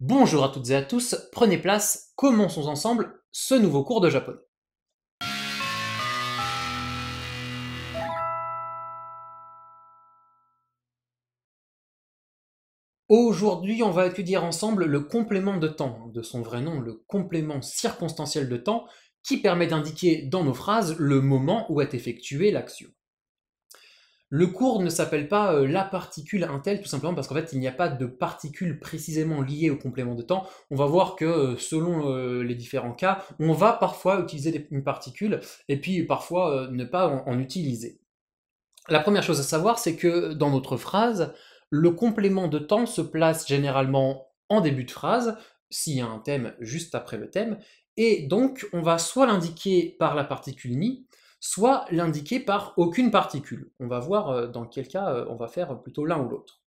Bonjour à toutes et à tous, prenez place, commençons ensemble ce nouveau cours de japonais. Aujourd'hui, on va étudier ensemble le complément de temps, de son vrai nom, le complément circonstanciel de temps, qui permet d'indiquer dans nos phrases le moment où est effectuée l'action. Le cours ne s'appelle pas la particule Intel, tout simplement parce qu'en fait, il n'y a pas de particule précisément liée au complément de temps. On va voir que selon les différents cas, on va parfois utiliser une particule et puis parfois ne pas en utiliser. La première chose à savoir, c'est que dans notre phrase, le complément de temps se place généralement en début de phrase, s'il y a un thème juste après le thème, et donc on va soit l'indiquer par la particule ni, soit l'indiquer par aucune particule. On va voir dans quel cas on va faire plutôt l'un ou l'autre.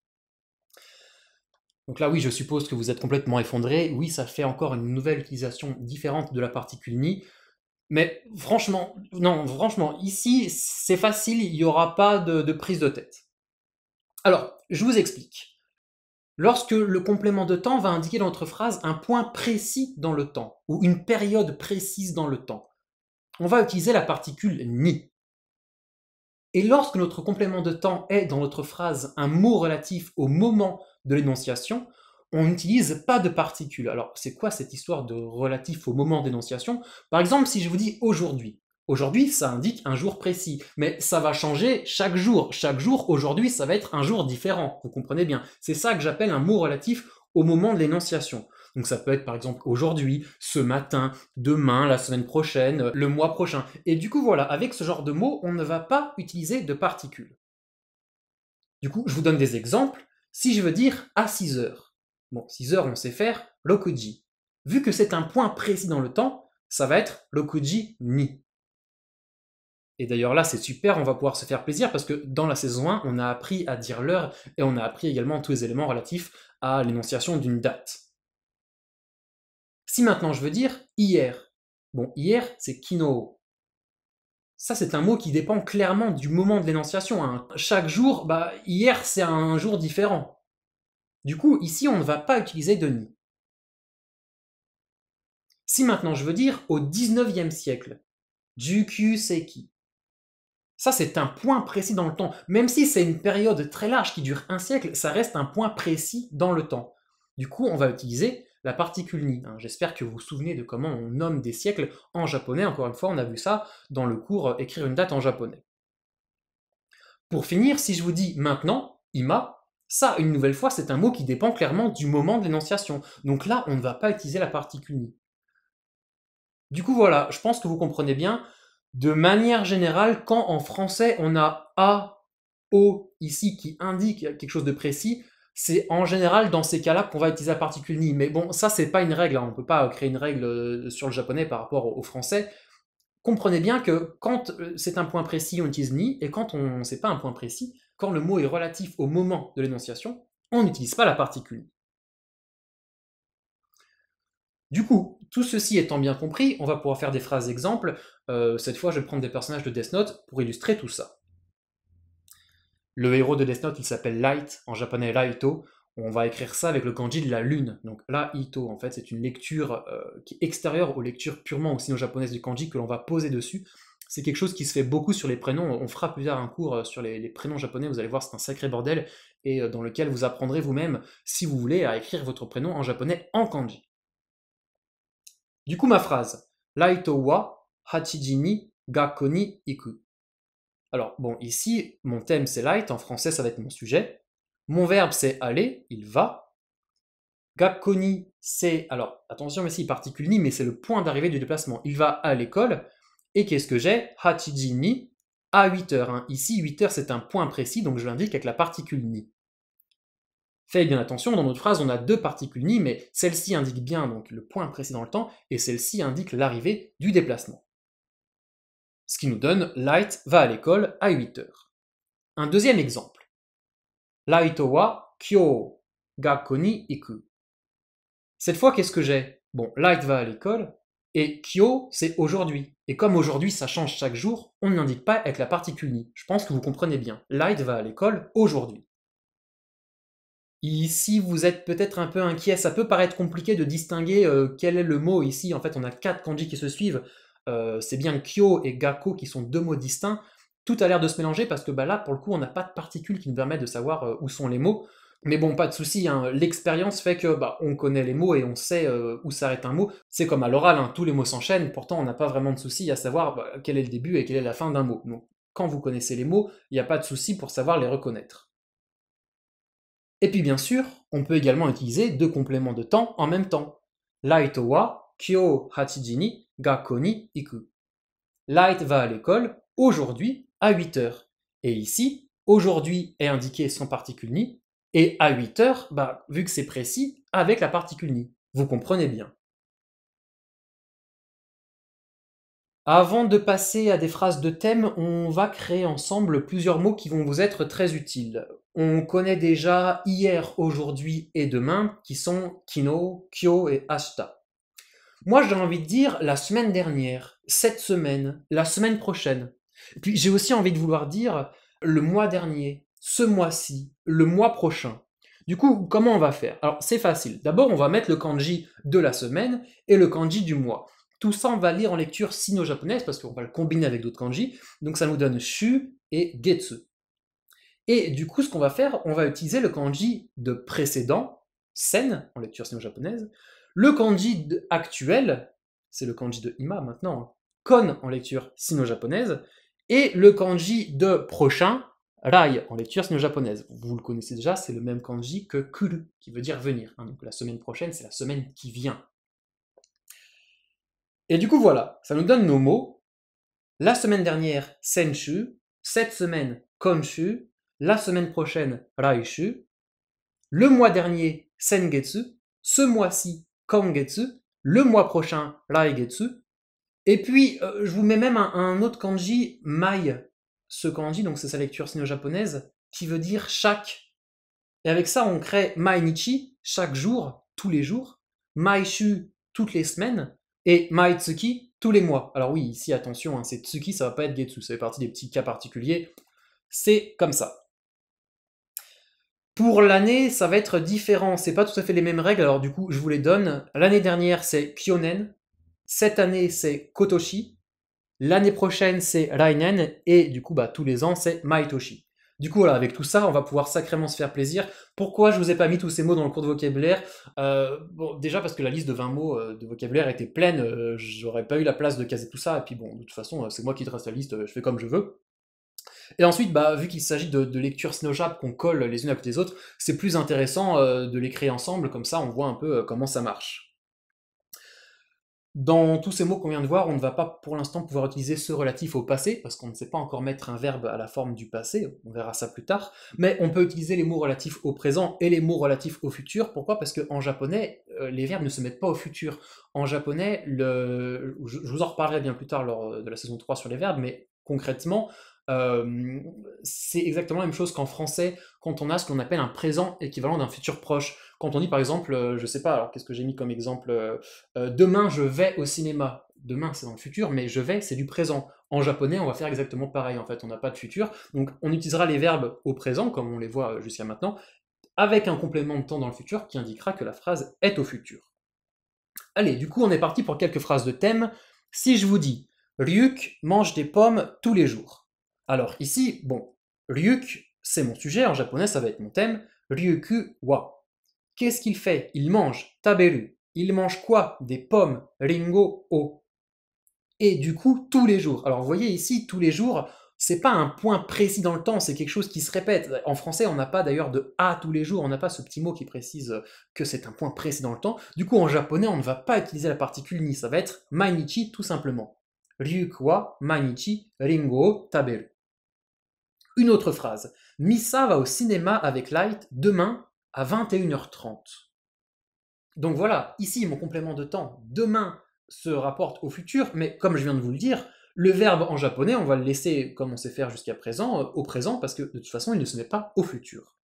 Donc là, oui, je suppose que vous êtes complètement effondré. Oui, ça fait encore une nouvelle utilisation différente de la particule ni. Mais franchement, non, franchement, ici, c'est facile, il n'y aura pas de prise de tête. Alors, je vous explique. Lorsque le complément de temps va indiquer dans notre phrase un point précis dans le temps, ou une période précise dans le temps, on va utiliser la particule ni. Et lorsque notre complément de temps est dans notre phrase un mot relatif au moment de l'énonciation, on n'utilise pas de particule. Alors, c'est quoi cette histoire de relatif au moment d'énonciation? Par exemple, si je vous dis aujourd'hui. Aujourd'hui, ça indique un jour précis, mais ça va changer chaque jour. Chaque jour, aujourd'hui, ça va être un jour différent. Vous comprenez bien. C'est ça que j'appelle un mot relatif au moment de l'énonciation. Donc ça peut être par exemple aujourd'hui, ce matin, demain, la semaine prochaine, le mois prochain. Et du coup voilà, avec ce genre de mots, on ne va pas utiliser de particules. Du coup, je vous donne des exemples. Si je veux dire à 6 heures, bon, 6 heures on sait faire rokuji. Vu que c'est un point précis dans le temps, ça va être rokuji ni. Et d'ailleurs là, c'est super, on va pouvoir se faire plaisir parce que dans la saison 1, on a appris à dire l'heure et on a appris également tous les éléments relatifs à l'énonciation d'une date. Si maintenant je veux dire hier, bon, hier c'est kino. Ça c'est un mot qui dépend clairement du moment de l'énonciation, hein. Chaque jour, bah, hier c'est un jour différent. Du coup, ici on ne va pas utiliser de ni. Si maintenant je veux dire au 19e siècle, Jukyu Seiki. Ça c'est un point précis dans le temps. Même si c'est une période très large qui dure un siècle, ça reste un point précis dans le temps. Du coup, on va utiliser la particule ni. J'espère que vous vous souvenez de comment on nomme des siècles en japonais. Encore une fois, on a vu ça dans le cours écrire une date en japonais. Pour finir, si je vous dis maintenant, ima, ça, une nouvelle fois, c'est un mot qui dépend clairement du moment de l'énonciation. Donc là, on ne va pas utiliser la particule ni. Du coup, voilà, je pense que vous comprenez bien. De manière générale, quand en français on a a, o ici qui indique quelque chose de précis, c'est en général dans ces cas-là qu'on va utiliser la particule ni. Mais bon, ça c'est pas une règle, hein. On ne peut pas créer une règle sur le japonais par rapport au français. Comprenez bien que quand c'est un point précis, on utilise ni, et quand on sait pas un point précis, quand le mot est relatif au moment de l'énonciation, on n'utilise pas la particule ni. Du coup, tout ceci étant bien compris, on va pouvoir faire des phrases exemples. Cette fois, je vais prendre des personnages de Death Note pour illustrer tout ça. Le héros de Death Note, il s'appelle Light, en japonais Laito. On va écrire ça avec le kanji de la lune. Donc Laito, en fait, c'est une lecture qui est extérieure aux lectures purement ou sino-japonaises du kanji que l'on va poser dessus. C'est quelque chose qui se fait beaucoup sur les prénoms. On fera plus tard un cours sur les prénoms japonais. Vous allez voir, c'est un sacré bordel et dans lequel vous apprendrez vous-même, si vous voulez, à écrire votre prénom en japonais en kanji. Du coup, ma phrase, Laito wa hachiji ni gakko ni iku. Alors, bon, ici, mon thème c'est light, en français ça va être mon sujet. Mon verbe c'est aller, il va. Gakko ni, c'est, alors attention, mais si, particule ni, mais c'est le point d'arrivée du déplacement. Il va à l'école. Et qu'est-ce que j'ai? Hachiji ni, à 8 heures. Hein. Ici, 8 heures c'est un point précis, donc je l'indique avec la particule ni. Faites bien attention, dans notre phrase, on a deux particules ni, mais celle-ci indique bien donc le point précis dans le temps, et celle-ci indique l'arrivée du déplacement. Ce qui nous donne Light va à l'école à 8 heures. Un deuxième exemple. Laito wa kyou gakko ni iku. Cette fois, qu'est-ce que j'ai? Bon, Light va à l'école, et kyou, c'est aujourd'hui. Et comme aujourd'hui, ça change chaque jour, on ne l'indique pas avec la particule ni. Je pense que vous comprenez bien. Light va à l'école aujourd'hui. Ici, vous êtes peut-être un peu inquiet. Ça peut paraître compliqué de distinguer quel est le mot ici. En fait, on a 4 kanji qui se suivent. C'est bien kyo et gakko qui sont 2 mots distincts. Tout a l'air de se mélanger parce que bah, là, pour le coup, on n'a pas de particules qui nous permettent de savoir où sont les mots. Mais bon, pas de souci, hein. L'expérience fait que bah, on connaît les mots et on sait où s'arrête un mot. C'est comme à l'oral, hein, tous les mots s'enchaînent, pourtant on n'a pas vraiment de souci à savoir bah, quel est le début et quelle est la fin d'un mot. Donc quand vous connaissez les mots, il n'y a pas de souci pour savoir les reconnaître. Et puis bien sûr, on peut également utiliser 2 compléments de temps en même temps. Light wa kyo hachiji ni gakko ni iku. Light va à l'école aujourd'hui à 8 heures. Et ici, aujourd'hui est indiqué sans particule ni, et à 8 heures, bah, vu que c'est précis, avec la particule ni. Vous comprenez bien. Avant de passer à des phrases de thème, on va créer ensemble plusieurs mots qui vont vous être très utiles. On connaît déjà hier, aujourd'hui et demain, qui sont kino, kyo et ashita. Moi, j'ai envie de dire la semaine dernière, cette semaine, la semaine prochaine. Et puis, j'ai aussi envie de vouloir dire le mois dernier, ce mois-ci, le mois prochain. Du coup, comment on va faire? Alors, c'est facile. D'abord, on va mettre le kanji de la semaine et le kanji du mois. Tout ça, on va lire en lecture sino-japonaise parce qu'on va le combiner avec d'autres kanji. Donc, ça nous donne shu et getsu. Et du coup, ce qu'on va faire, on va utiliser le kanji de précédent, sen, en lecture sino-japonaise, le kanji actuel, c'est le kanji de ima maintenant, hein, kon en lecture sino-japonaise, et le kanji de prochain, rai en lecture sino-japonaise. Vous le connaissez déjà, c'est le même kanji que kuru, qui veut dire venir. Hein, donc la semaine prochaine, c'est la semaine qui vient. Et du coup, voilà, ça nous donne nos mots. La semaine dernière, senshu, cette semaine, konshu, la semaine prochaine, raishu, le mois dernier, sengetsu, ce mois-ci, kangetsu, le mois prochain, raigetsu, et puis je vous mets même un autre kanji, mai, ce kanji, donc c'est sa lecture sino-japonaise, qui veut dire chaque. Et avec ça, on crée mainichi, chaque jour, tous les jours, maishu, toutes les semaines, et maitsuki, tous les mois. Alors oui, ici, attention, hein, c'est tsuki, ça va pas être getsu, ça fait partie des petits cas particuliers. C'est comme ça. Pour l'année, ça va être différent. C'est pas tout à fait les mêmes règles, alors du coup, je vous les donne. L'année dernière, c'est Kyonen. Cette année, c'est Kotoshi. L'année prochaine, c'est Rainen. Et du coup, bah, tous les ans, c'est Maitoshi. Du coup, voilà, avec tout ça, on va pouvoir sacrément se faire plaisir. Pourquoi je vous ai pas mis tous ces mots dans le cours de vocabulaire? Bon, déjà parce que la liste de 20 mots de vocabulaire était pleine, j'aurais pas eu la place de caser tout ça, et puis bon, de toute façon, c'est moi qui trace la liste, je fais comme je veux. Et ensuite, bah, vu qu'il s'agit de lectures Snowjap qu'on colle les unes à côté des autres, c'est plus intéressant de les créer ensemble, comme ça on voit un peu comment ça marche. Dans tous ces mots qu'on vient de voir, on ne va pas pour l'instant pouvoir utiliser ce relatif au passé, parce qu'on ne sait pas encore mettre un verbe à la forme du passé, on verra ça plus tard, mais on peut utiliser les mots relatifs au présent et les mots relatifs au futur. Pourquoi? Parce qu'en japonais, les verbes ne se mettent pas au futur. En japonais, je vous en reparlerai bien plus tard lors de la saison 3 sur les verbes, mais concrètement, c'est exactement la même chose qu'en français, quand on a ce qu'on appelle un présent équivalent d'un futur proche. Quand on dit par exemple, je sais pas, alors qu'est-ce que j'ai mis comme exemple demain je vais au cinéma. Demain c'est dans le futur, mais je vais c'est du présent. En japonais, on va faire exactement pareil en fait, on n'a pas de futur. Donc on utilisera les verbes au présent, comme on les voit jusqu'à maintenant, avec un complément de temps dans le futur qui indiquera que la phrase est au futur. Allez, du coup on est parti pour quelques phrases de thème. Si je vous dis Ryuk mange des pommes tous les jours. Alors ici, bon, Ryuk, c'est mon sujet, en japonais ça va être mon thème, Ryuku wa. Qu'est-ce qu'il fait? Il mange, taberu. Il mange quoi? Des pommes, ringo o. Et du coup, tous les jours. Alors vous voyez ici, tous les jours, c'est pas un point précis dans le temps, c'est quelque chose qui se répète. En français, on n'a pas d'ailleurs de a tous les jours, on n'a pas ce petit mot qui précise que c'est un point précis dans le temps. Du coup, en japonais, on ne va pas utiliser la particule ni, ça va être mainichi tout simplement. Ryuku wa mainichi ringo o taberu. Une autre phrase. Misa va au cinéma avec Light demain à 21h30. Donc voilà, ici mon complément de temps, demain, se rapporte au futur, mais comme je viens de vous le dire, le verbe en japonais, on va le laisser comme on sait faire jusqu'à présent, au présent, parce que de toute façon, il ne se met pas au futur.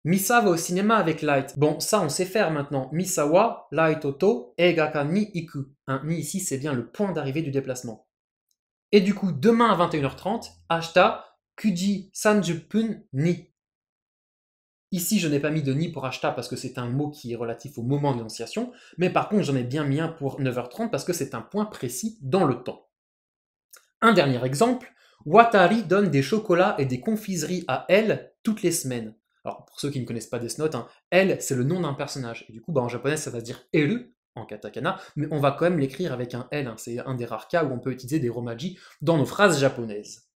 Misa va au cinéma avec Light. Bon, ça on sait faire maintenant. Misa wa Light to eigaka ni iku. Ni ici, c'est bien le point d'arrivée du déplacement. Et du coup, demain à 21h30, ashita kuji 30 ni. Ici, je n'ai pas mis de ni pour ashita parce que c'est un mot qui est relatif au moment de l'énonciation, mais par contre, j'en ai bien mis un pour 9h30 parce que c'est un point précis dans le temps. Un dernier exemple, Watari donne des chocolats et des confiseries à elle toutes les semaines. Alors, pour ceux qui ne connaissent pas Death Note, elle, c'est le nom d'un personnage. Et du coup, en japonais, ça va se dire Eru, en katakana, mais on va quand même l'écrire avec un L. C'est un des rares cas où on peut utiliser des romaji dans nos phrases japonaises.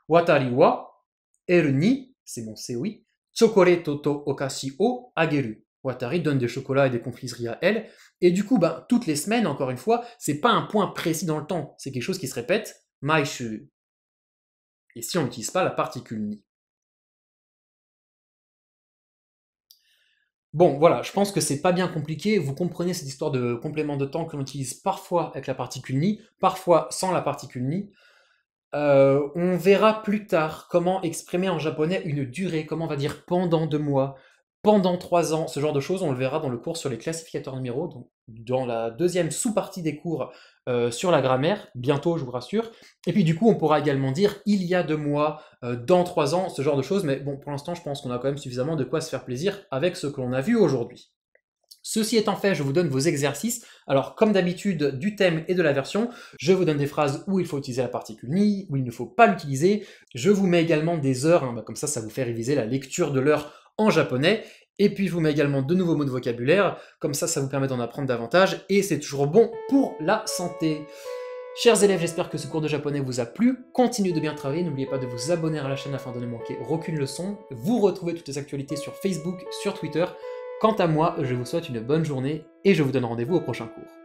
Watari wa, Eru ni, c'est mon seoi, chocoreto to okashi o ageru. Watari donne des chocolats et des confiseries à elle, et du coup, toutes les semaines, encore une fois, c'est pas un point précis dans le temps, c'est quelque chose qui se répète, maishu. Et si on n'utilise pas la particule ni. Bon, voilà, je pense que c'est pas bien compliqué. Vous comprenez cette histoire de complément de temps que l'on utilise parfois avec la particule ni, parfois sans la particule ni. On verra plus tard comment exprimer en japonais une durée, comment on va dire pendant 2 mois, pendant 3 ans, ce genre de choses, on le verra dans le cours sur les classificateurs numéraux, donc dans la deuxième sous-partie des cours sur la grammaire, bientôt je vous rassure. Et puis du coup, on pourra également dire il y a 2 mois, dans 3 ans, ce genre de choses, mais bon, pour l'instant, je pense qu'on a quand même suffisamment de quoi se faire plaisir avec ce que l'on a vu aujourd'hui. Ceci étant fait, je vous donne vos exercices. Alors, comme d'habitude, du thème et de la version, je vous donne des phrases où il faut utiliser la particule ni, où il ne faut pas l'utiliser. Je vous mets également des heures, comme ça vous fait réviser la lecture de l'heure en japonais. Et puis, je vous mets également de nouveaux mots de vocabulaire, comme ça vous permet d'en apprendre davantage, et c'est toujours bon pour la santé. Chers élèves, j'espère que ce cours de japonais vous a plu. Continuez de bien travailler, n'oubliez pas de vous abonner à la chaîne afin de ne manquer aucune leçon. Vous retrouvez toutes les actualités sur Facebook, sur Twitter. Quant à moi, je vous souhaite une bonne journée et je vous donne rendez-vous au prochain cours.